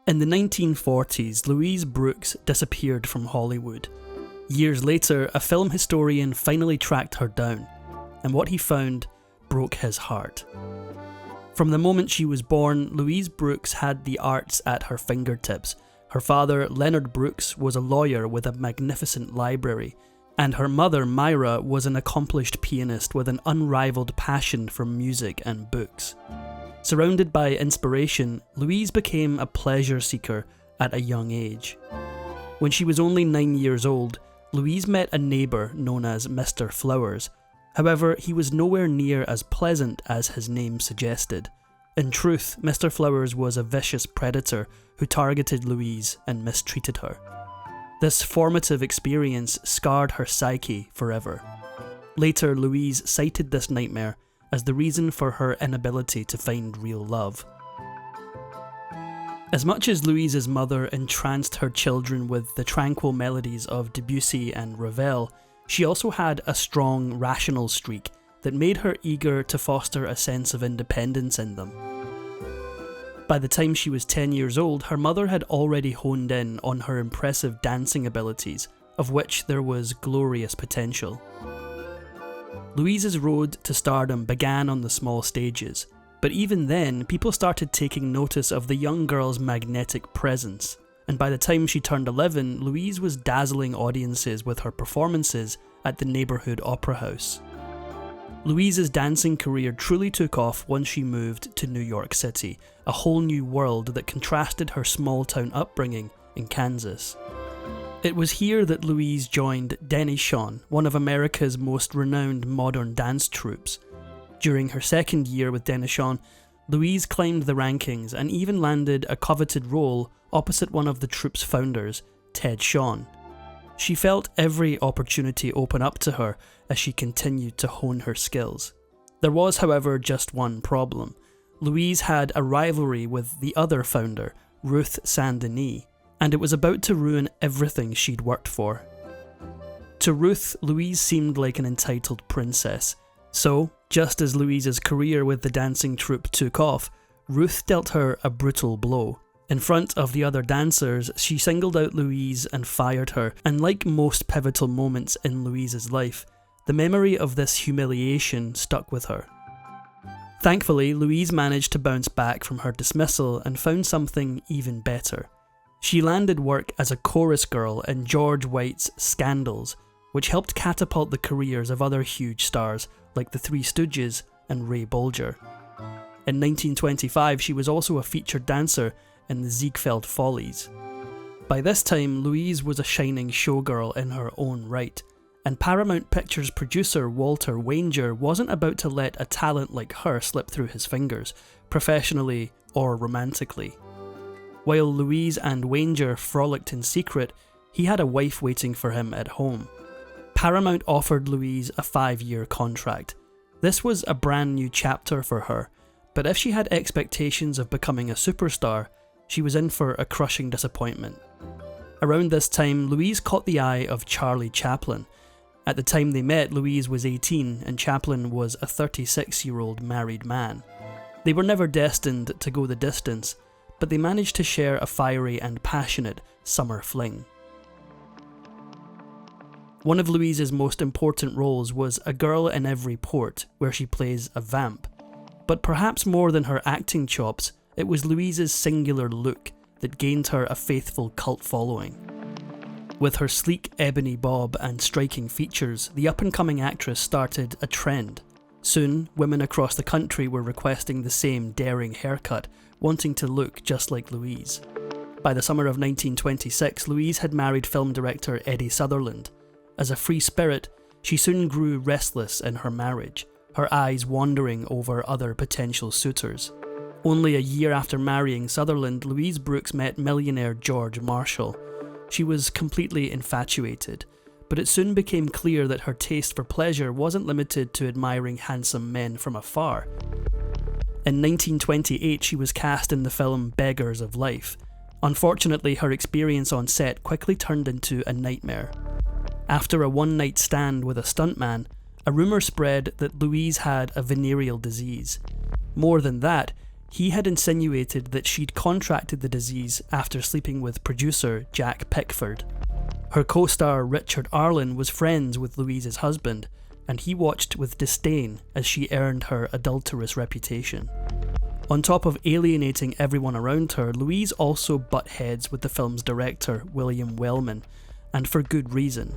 In the 1940s, Louise Brooks disappeared from Hollywood. Years later, a film historian finally tracked her down, and what he found broke his heart. From the moment she was born, Louise Brooks had the arts at her fingertips. Her father, Leonard Brooks, was a lawyer with a magnificent library, and her mother, Myra, was an accomplished pianist with an unrivaled passion for music and books. Surrounded by inspiration, Louise became a pleasure seeker at a young age. When she was only 9 years old, Louise met a neighbour known as Mr. Flowers. However, he was nowhere near as pleasant as his name suggested. In truth, Mr. Flowers was a vicious predator who targeted Louise and mistreated her. This formative experience scarred her psyche forever. Later, Louise cited this nightmare as the reason for her inability to find real love. As much as Louise's mother entranced her children with the tranquil melodies of Debussy and Ravel, she also had a strong, rational streak that made her eager to foster a sense of independence in them. By the time she was 10 years old, her mother had already honed in on her impressive dancing abilities, of which there was glorious potential. Louise's road to stardom began on the small stages, but even then, people started taking notice of the young girl's magnetic presence, and by the time she turned 11, Louise was dazzling audiences with her performances at the neighbourhood opera house. Louise's dancing career truly took off once she moved to New York City, a whole new world that contrasted her small-town upbringing in Kansas. It was here that Louise joined Desperation, one of America's most renowned modern dance troupes. During her second year with Desperation, Louise climbed the rankings and even landed a coveted role opposite one of the troupe's founders, Ted Shawn. She felt every opportunity open up to her as she continued to hone her skills. There was, however, just one problem. Louise had a rivalry with the other founder, Ruth Saint-Denis, and it was about to ruin everything she'd worked for. To Ruth, Louise seemed like an entitled princess. So, just as Louise's career with the dancing troupe took off, Ruth dealt her a brutal blow. In front of the other dancers, she singled out Louise and fired her, and like most pivotal moments in Louise's life, the memory of this humiliation stuck with her. Thankfully, Louise managed to bounce back from her dismissal and found something even better. She landed work as a chorus girl in George White's Scandals, which helped catapult the careers of other huge stars like the Three Stooges and Ray Bolger. In 1925, she was also a featured dancer in the Ziegfeld Follies. By this time, Louise was a shining showgirl in her own right, and Paramount Pictures producer Walter Wanger wasn't about to let a talent like her slip through his fingers, professionally or romantically. While Louise and Wanger frolicked in secret, he had a wife waiting for him at home. Paramount offered Louise a 5-year contract. This was a brand new chapter for her, but if she had expectations of becoming a superstar, she was in for a crushing disappointment. Around this time, Louise caught the eye of Charlie Chaplin. At the time they met, Louise was 18 and Chaplin was a 36-year-old married man. They were never destined to go the distance, but they managed to share a fiery and passionate summer fling. One of Louise's most important roles was A Girl in Every Port, where she plays a vamp. But perhaps more than her acting chops, it was Louise's singular look that gained her a faithful cult following. With her sleek ebony bob and striking features, the up-and-coming actress started a trend. Soon, women across the country were requesting the same daring haircut, wanting to look just like Louise. By the summer of 1926, Louise had married film director Eddie Sutherland. As a free spirit, she soon grew restless in her marriage, her eyes wandering over other potential suitors. Only a year after marrying Sutherland, Louise Brooks met millionaire George Marshall. She was completely infatuated, but it soon became clear that her taste for pleasure wasn't limited to admiring handsome men from afar. In 1928, she was cast in the film Beggars of Life. Unfortunately, her experience on set quickly turned into a nightmare. After a one-night stand with a stuntman, a rumour spread that Louise had a venereal disease. More than that, he had insinuated that she'd contracted the disease after sleeping with producer Jack Pickford. Her co-star Richard Arlen was friends with Louise's husband, and he watched with disdain as she earned her adulterous reputation. On top of alienating everyone around her, Louise also butt heads with the film's director, William Wellman, and for good reason.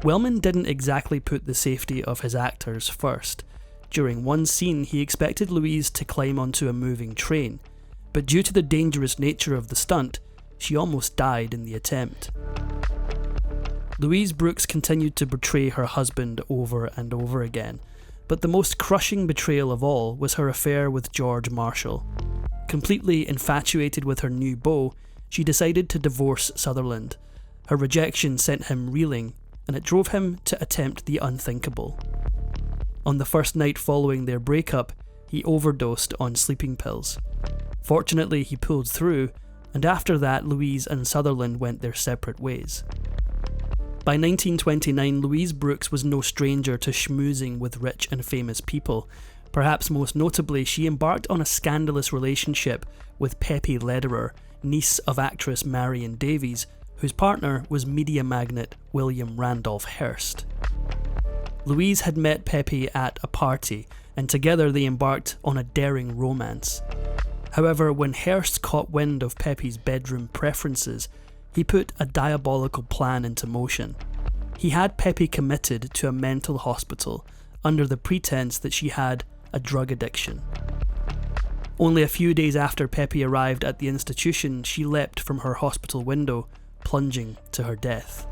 Wellman didn't exactly put the safety of his actors first. During one scene, he expected Louise to climb onto a moving train, but due to the dangerous nature of the stunt, she almost died in the attempt. Louise Brooks continued to betray her husband over and over again, but the most crushing betrayal of all was her affair with George Marshall. Completely infatuated with her new beau, she decided to divorce Sutherland. Her rejection sent him reeling, and it drove him to attempt the unthinkable. On the first night following their breakup, he overdosed on sleeping pills. Fortunately, he pulled through, and after that, Louise and Sutherland went their separate ways. By 1929, Louise Brooks was no stranger to schmoozing with rich and famous people. Perhaps most notably, she embarked on a scandalous relationship with Pepe Lederer, niece of actress Marion Davies, whose partner was media magnate William Randolph Hearst. Louise had met Pepe at a party, and together they embarked on a daring romance. However, when Hearst caught wind of Pepe's bedroom preferences, he put a diabolical plan into motion. He had Pepe committed to a mental hospital under the pretense that she had a drug addiction. Only a few days after Pepe arrived at the institution, she leapt from her hospital window, plunging to her death.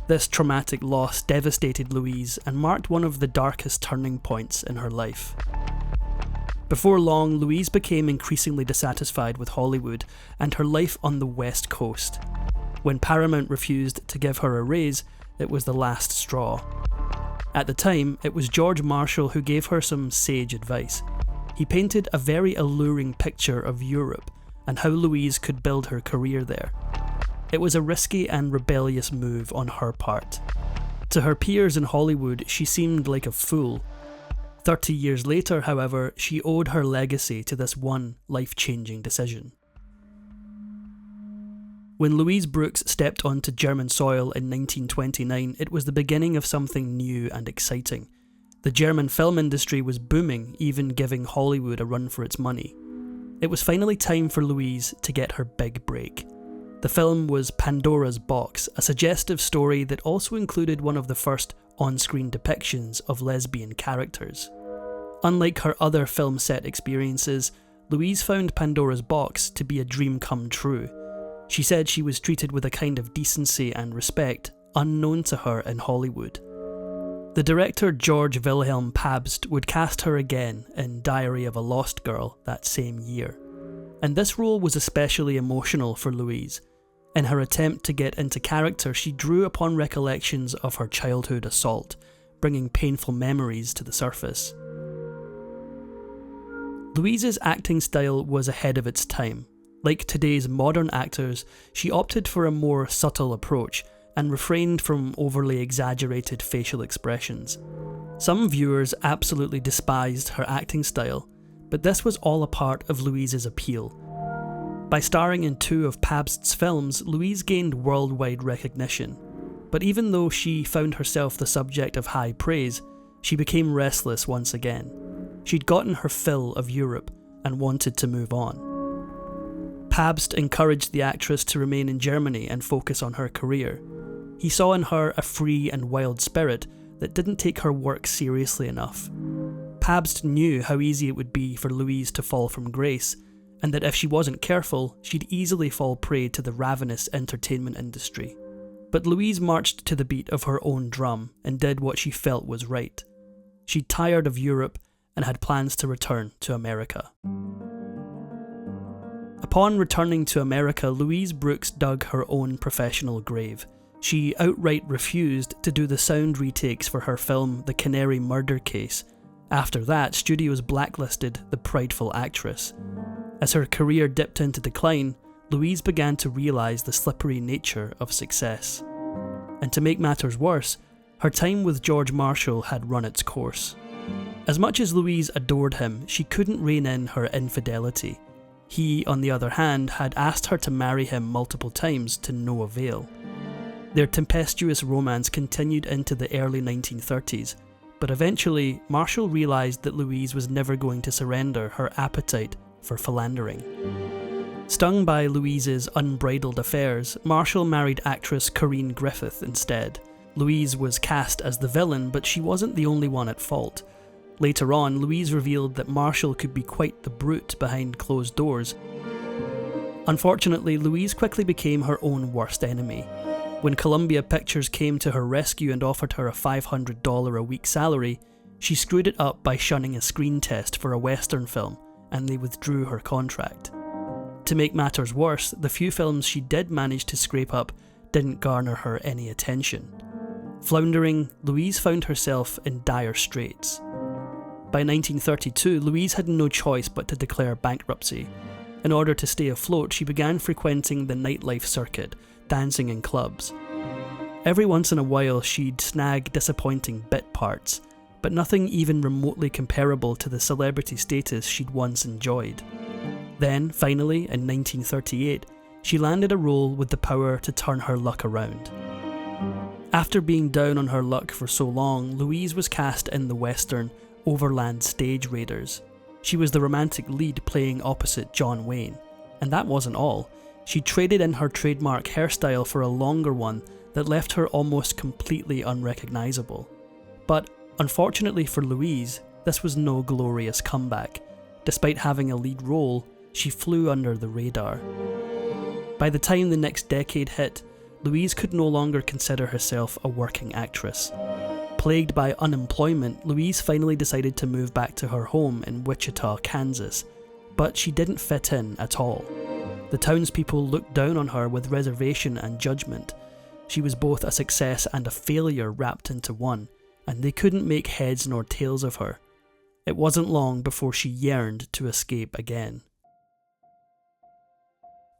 This traumatic loss devastated Louise and marked one of the darkest turning points in her life. Before long, Louise became increasingly dissatisfied with Hollywood and her life on the West Coast. When Paramount refused to give her a raise, it was the last straw. At the time, it was George Marshall who gave her some sage advice. He painted a very alluring picture of Europe and how Louise could build her career there. It was a risky and rebellious move on her part. To her peers in Hollywood, she seemed like a fool. 30 years later, however, she owed her legacy to this one life-changing decision. When Louise Brooks stepped onto German soil in 1929, it was the beginning of something new and exciting. The German film industry was booming, even giving Hollywood a run for its money. It was finally time for Louise to get her big break. The film was Pandora's Box, a suggestive story that also included one of the first on-screen depictions of lesbian characters. Unlike her other film set experiences, Louise found Pandora's Box to be a dream come true. She said she was treated with a kind of decency and respect unknown to her in Hollywood. The director George Wilhelm Pabst would cast her again in Diary of a Lost Girl that same year. And this role was especially emotional for Louise. In her attempt to get into character, she drew upon recollections of her childhood assault, bringing painful memories to the surface. Louise's acting style was ahead of its time. Like today's modern actors, she opted for a more subtle approach and refrained from overly exaggerated facial expressions. Some viewers absolutely despised her acting style, but this was all a part of Louise's appeal. By starring in 2 of Pabst's films, Louise gained worldwide recognition. But even though she found herself the subject of high praise, she became restless once again. She'd gotten her fill of Europe and wanted to move on. Pabst encouraged the actress to remain in Germany and focus on her career. He saw in her a free and wild spirit that didn't take her work seriously enough. Pabst knew how easy it would be for Louise to fall from grace, and that if she wasn't careful, she'd easily fall prey to the ravenous entertainment industry. But Louise marched to the beat of her own drum and did what she felt was right. She'd tired of Europe and had plans to return to America. Upon returning to America, Louise Brooks dug her own professional grave. She outright refused to do the sound retakes for her film The Canary Murder Case. After that, studios blacklisted the prideful actress. As her career dipped into decline, Louise began to realise the slippery nature of success. And to make matters worse, her time with George Marshall had run its course. As much as Louise adored him, she couldn't rein in her infidelity. He, on the other hand, had asked her to marry him multiple times to no avail. Their tempestuous romance continued into the early 1930s, but eventually Marshall realised that Louise was never going to surrender her appetite for philandering. Stung by Louise's unbridled affairs, Marshall married actress Corinne Griffith instead. Louise was cast as the villain, but she wasn't the only one at fault. Later on, Louise revealed that Marshall could be quite the brute behind closed doors. Unfortunately, Louise quickly became her own worst enemy. When Columbia Pictures came to her rescue and offered her a $500 a week salary, she screwed it up by shunning a screen test for a Western film, and they withdrew her contract. To make matters worse, the few films she did manage to scrape up didn't garner her any attention. Floundering, Louise found herself in dire straits. By 1932, Louise had no choice but to declare bankruptcy. In order to stay afloat, she began frequenting the nightlife circuit, dancing in clubs. Every once in a while, she'd snag disappointing bit parts, but nothing even remotely comparable to the celebrity status she'd once enjoyed. Then, finally, in 1938, she landed a role with the power to turn her luck around. After being down on her luck for so long, Louise was cast in the western Overland Stage Raiders. She was the romantic lead playing opposite John Wayne. And that wasn't all. She traded in her trademark hairstyle for a longer one that left her almost completely unrecognisable. But unfortunately for Louise, this was no glorious comeback. Despite having a lead role, she flew under the radar. By the time the next decade hit, Louise could no longer consider herself a working actress. Plagued by unemployment, Louise finally decided to move back to her home in Wichita, Kansas. But she didn't fit in at all. The townspeople looked down on her with reservation and judgment. She was both a success and a failure wrapped into one, and they couldn't make heads nor tails of her. It wasn't long before she yearned to escape again.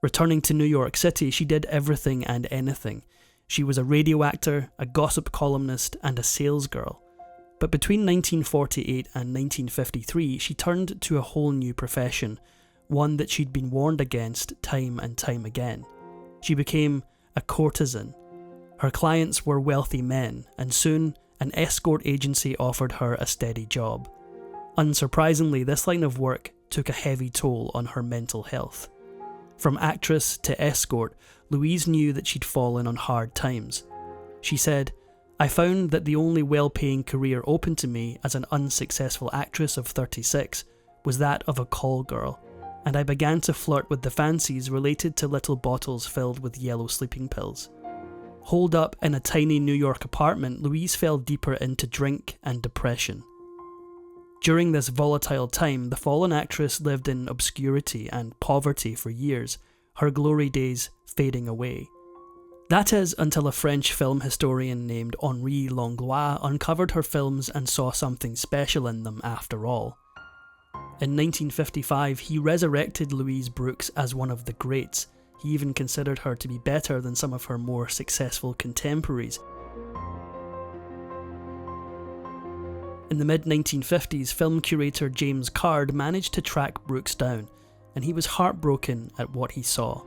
Returning to New York City, she did everything and anything. She was a radio actor, a gossip columnist, and a salesgirl. But between 1948 and 1953, she turned to a whole new profession, one that she'd been warned against time and time again. She became a courtesan. Her clients were wealthy men, and soon an escort agency offered her a steady job. Unsurprisingly, this line of work took a heavy toll on her mental health. From actress to escort, Louise knew that she'd fallen on hard times. She said, "I found that the only well-paying career open to me as an unsuccessful actress of 36 was that of a call girl, and I began to flirt with the fancies related to little bottles filled with yellow sleeping pills." Holed up in a tiny New York apartment, Louise fell deeper into drink and depression. During this volatile time, the fallen actress lived in obscurity and poverty for years, her glory days fading away. That is, until a French film historian named Henri Langlois uncovered her films and saw something special in them after all. In 1955, he resurrected Louise Brooks as one of the greats. He even considered her to be better than some of her more successful contemporaries. In the mid-1950s, film curator James Card managed to track Brooks down, and he was heartbroken at what he saw.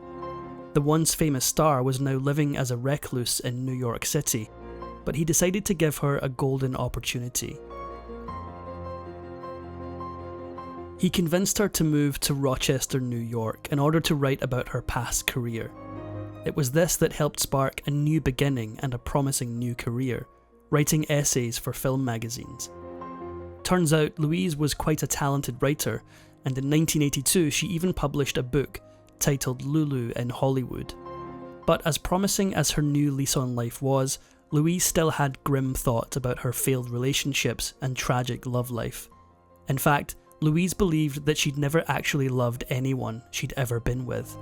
The once famous star was now living as a recluse in New York City, but he decided to give her a golden opportunity. He convinced her to move to Rochester, New York, in order to write about her past career. It was this that helped spark a new beginning and a promising new career, writing essays for film magazines. Turns out Louise was quite a talented writer, and in 1982 she even published a book titled Lulu in Hollywood. But as promising as her new lease on life was, Louise still had grim thoughts about her failed relationships and tragic love life. In fact, Louise believed that she'd never actually loved anyone she'd ever been with.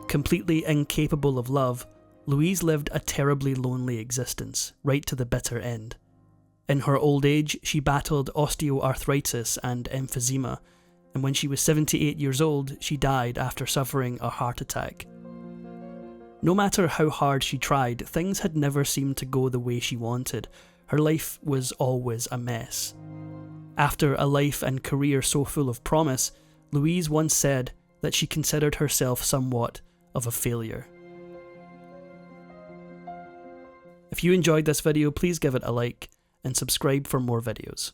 Completely incapable of love, Louise lived a terribly lonely existence, right to the bitter end. In her old age, she battled osteoarthritis and emphysema, and when she was 78 years old, she died after suffering a heart attack. No matter how hard she tried, things had never seemed to go the way she wanted. Her life was always a mess. After a life and career so full of promise, Louise once said that she considered herself somewhat of a failure. If you enjoyed this video, please give it a like and subscribe for more videos.